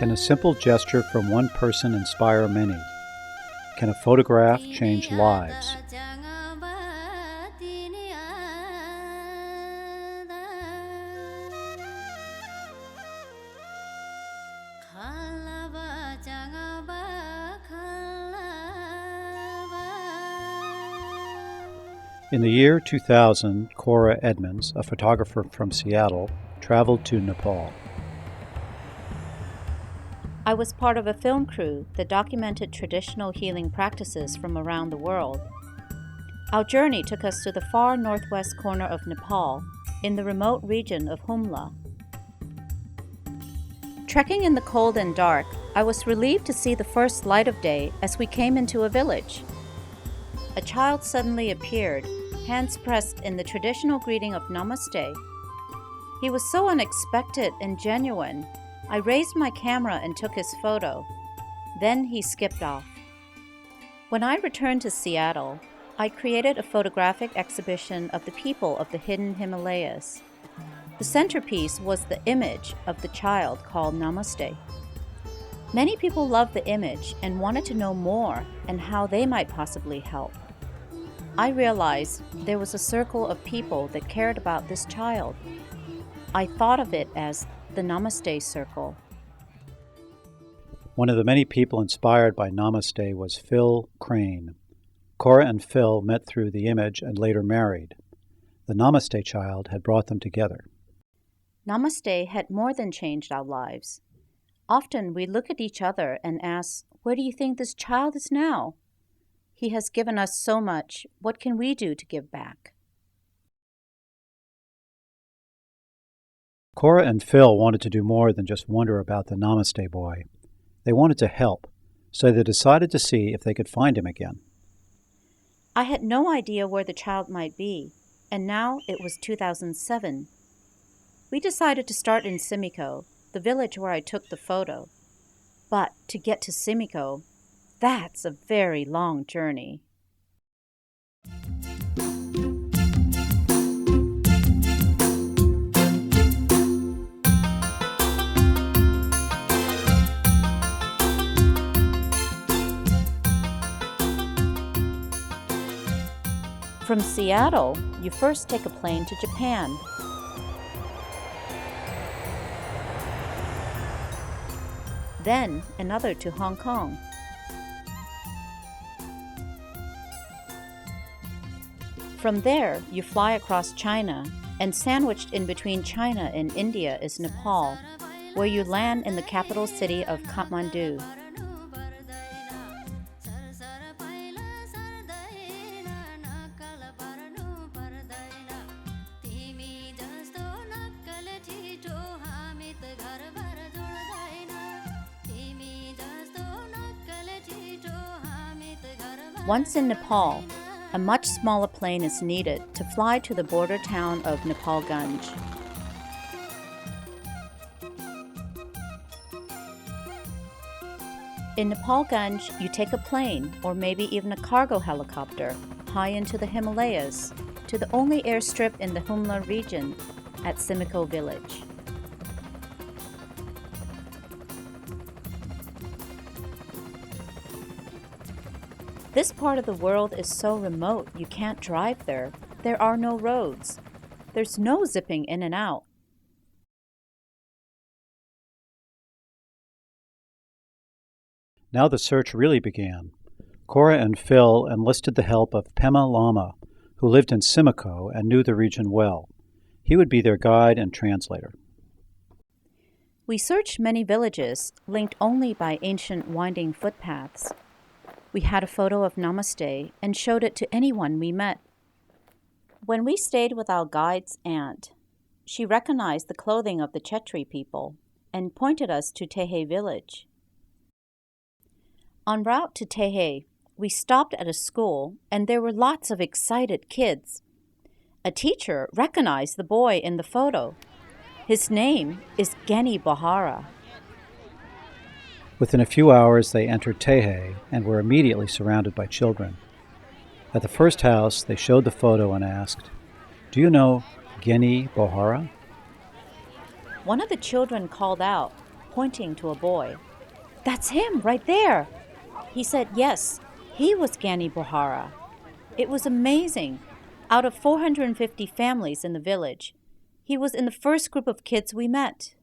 Can a simple gesture from one person inspire many? Can a photograph change lives? In the year 2000, Cora Edmonds, a photographer from Seattle, traveled to Nepal. I was part of a film crew that documented traditional healing practices from around the world. Our journey took us to the far northwest corner of Nepal, in the remote region of Humla. Trekking in the cold and dark, I was relieved to see the first light of day as we came into a village. A child suddenly appeared, hands pressed in the traditional greeting of Namaste. He was so unexpected and genuine. I raised my camera and took his photo. Then he skipped off. When I returned to Seattle, I created a photographic exhibition of the people of the hidden Himalayas. The centerpiece was the image of the child called Namaste. Many people loved the image and wanted to know more and how they might possibly help. I realized there was a circle of people that cared about this child. I thought of it as the Namaste Circle. One of the many people inspired by Namaste was Phil Crane. Cora and Phil met through the image and later married. The Namaste child had brought them together. Namaste had more than changed our lives. Often we look at each other and ask, where do you think this child is now? He has given us so much. What can we do to give back? Cora and Phil wanted to do more than just wonder about the Namaste boy. They wanted to help, so they decided to see if they could find him again. I had no idea where the child might be, and now it was 2007. We decided to start in Simcoe, the village where I took the photo. But to get to Simcoe, that's a very long journey. From Seattle, you first take a plane to Japan. Then another to Hong Kong. From there, you fly across China, and sandwiched in between China and India is Nepal, where you land in the capital city of Kathmandu. Once in Nepal, a much smaller plane is needed to fly to the border town of Nepalganj. In Nepalganj, you take a plane or maybe even a cargo helicopter high into the Himalayas to the only airstrip in the Humla region at Simcoe village. This part of the world is so remote you can't drive there. There are no roads. There's no zipping in and out. Now the search really began. Cora and Phil enlisted the help of Pema Lama, who lived in Simcoe and knew the region well. He would be their guide and translator. We searched many villages, linked only by ancient winding footpaths. We had a photo of Namaste and showed it to anyone we met. When we stayed with our guide's aunt, she recognized the clothing of the Chetri people and pointed us to Tehe village. En route to Tehe, we stopped at a school and there were lots of excited kids. A teacher recognized the boy in the photo. His name is Geni Bahara. Within a few hours, they entered Tehe and were immediately surrounded by children. At the first house, they showed the photo and asked, "Do you know Geni Bahara?" One of the children called out, pointing to a boy. "That's him, right there!" He said yes, he was Gani Bohara. It was amazing. Out of 450 families in the village, he was in the first group of kids we met.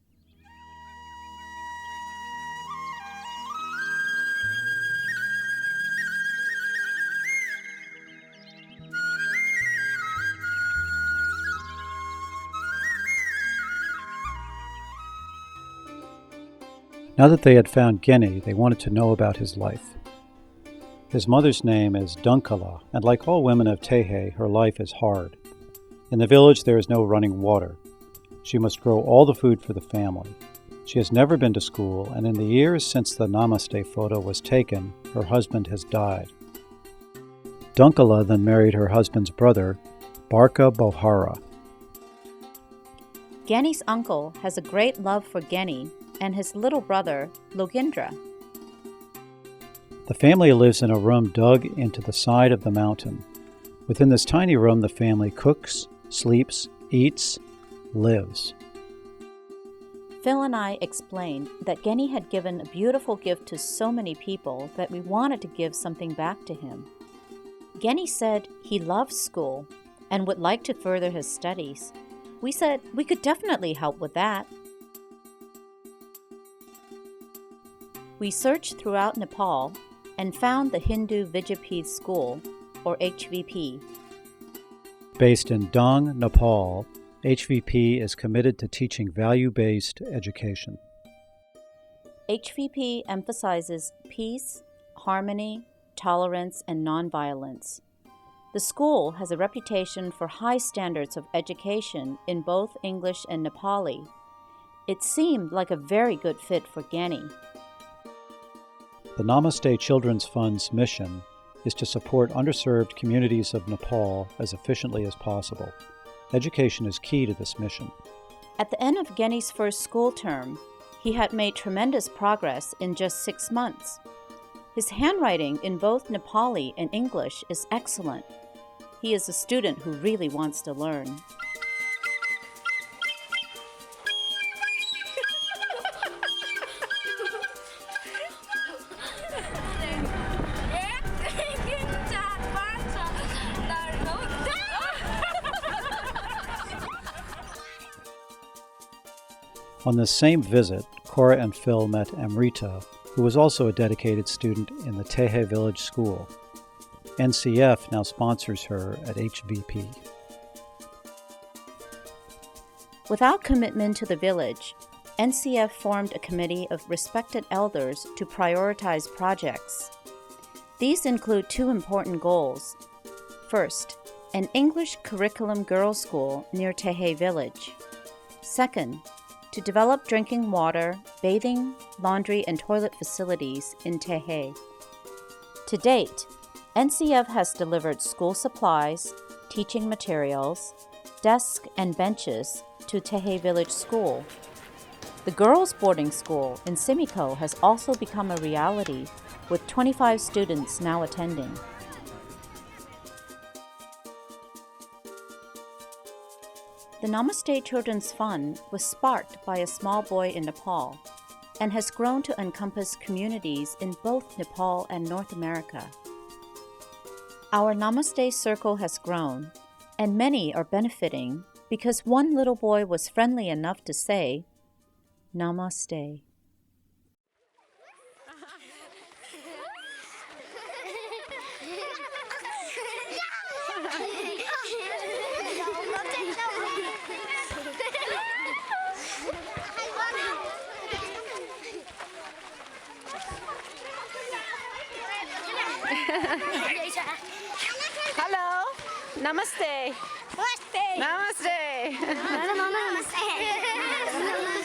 Now that they had found Geni, they wanted to know about his life. His mother's name is Dunkala, and like all women of Tehe, her life is hard. In the village, there is no running water. She must grow all the food for the family. She has never been to school, and in the years since the Namaste photo was taken, her husband has died. Dunkala then married her husband's brother, Barka Bohara. Geni's uncle has a great love for Geni and his little brother, Logindra. The family lives in a room dug into the side of the mountain. Within this tiny room, the family cooks, sleeps, eats, lives. Phil and I explained that Geni had given a beautiful gift to so many people that we wanted to give something back to him. Geni said he loves school and would like to further his studies. We said we could definitely help with that. We searched throughout Nepal and found the Hindu Vidyapith School, or HVP. Based in Dung, Nepal, HVP is committed to teaching value-based education. HVP emphasizes peace, harmony, tolerance, and nonviolence. The school has a reputation for high standards of education in both English and Nepali. It seemed like a very good fit for Geni. The Namaste Children's Fund's mission is to support underserved communities of Nepal as efficiently as possible. Education is key to this mission. At the end of Geni's first school term, he had made tremendous progress in just 6 months. His handwriting in both Nepali and English is excellent. He is a student who really wants to learn. On this same visit, Cora and Phil met Amrita, who was also a dedicated student in the Tehe Village School. NCF now sponsors her at HVP. Without commitment to the village, NCF formed a committee of respected elders to prioritize projects. These include 2 important goals. First, an English curriculum girls' school near Tehe Village. Second, to develop drinking water, bathing, laundry, and toilet facilities in Tehe. To date, NCF has delivered school supplies, teaching materials, desks, and benches to Tehe Village School. The girls' boarding school in Simcoe has also become a reality, with 25 students now attending. The Namaste Children's Fund was sparked by a small boy in Nepal and has grown to encompass communities in both Nepal and North America. Our Namaste circle has grown, and many are benefiting because one little boy was friendly enough to say, Namaste. Hello. Namaste. Namaste. Namaste. Namaste.